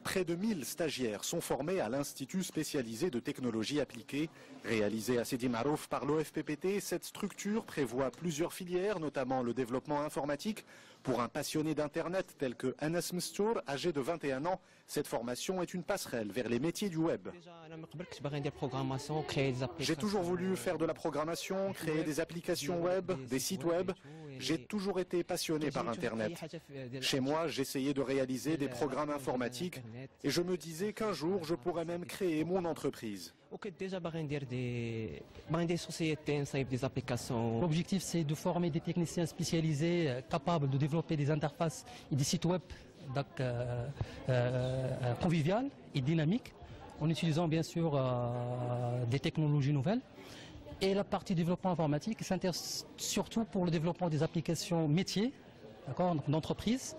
Près de 1000 stagiaires sont formés à l'Institut spécialisé de technologie appliquée. Réalisé à Sidi Marouf par l'OFPPT, cette structure prévoit plusieurs filières, notamment le développement informatique. Pour un passionné d'Internet tel que Anas Mstour, âgé de 21 ans, cette formation est une passerelle vers les métiers du web. J'ai toujours voulu faire de la programmation, créer des applications web, des sites web. J'ai toujours été passionné par Internet. Chez moi, j'essayais de réaliser des programmes informatiques et je me disais qu'un jour, je pourrais même créer mon entreprise. L'objectif, c'est de former des techniciens spécialisés capables de développer des interfaces et des sites web conviviales et dynamiques, en utilisant bien sûr des technologies nouvelles. Et la partie développement informatique s'intéresse surtout pour le développement des applications métiers, d'entreprise.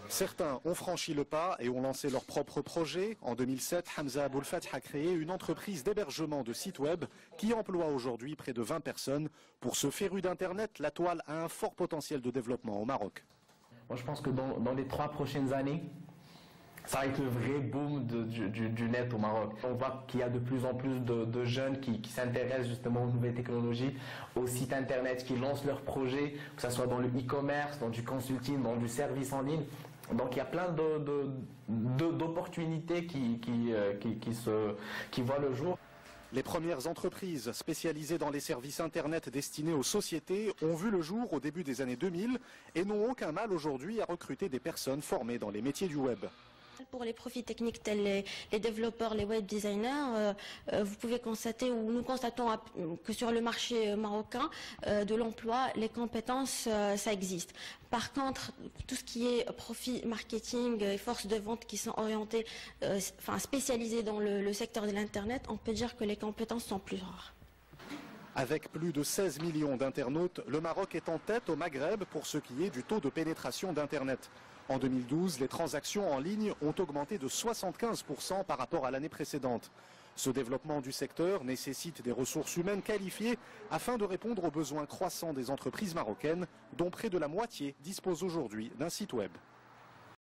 Certains ont franchi le pas et ont lancé leur propre projet. En 2007, Hamza Aboulfath a créé une entreprise d'hébergement de sites web qui emploie aujourd'hui près de 20 personnes. Pour ce féru d'Internet, la toile a un fort potentiel de développement au Maroc. Moi, je pense que dans les 3 prochaines années, ça va être le vrai boom du net au Maroc. On voit qu'il y a de plus en plus de jeunes qui s'intéressent justement aux nouvelles technologies, aux sites internet, qui lancent leurs projets, que ce soit dans le e-commerce, dans du consulting, dans du service en ligne. Donc il y a plein d'opportunités qui voient le jour. Les premières entreprises spécialisées dans les services Internet destinés aux sociétés ont vu le jour au début des années 2000 et n'ont aucun mal aujourd'hui à recruter des personnes formées dans les métiers du web. Pour les profils techniques tels les développeurs, les web designers, vous pouvez constater, ou nous constatons que sur le marché marocain de l'emploi, les compétences, ça existe. Par contre, tout ce qui est profil marketing et force de vente qui sont orientés, spécialisés dans le secteur de l'Internet, on peut dire que les compétences sont plus rares. Avec plus de 16 millions d'internautes, le Maroc est en tête au Maghreb pour ce qui est du taux de pénétration d'Internet. En 2012, les transactions en ligne ont augmenté de 75% par rapport à l'année précédente. Ce développement du secteur nécessite des ressources humaines qualifiées afin de répondre aux besoins croissants des entreprises marocaines, dont près de la moitié disposent aujourd'hui d'un site web.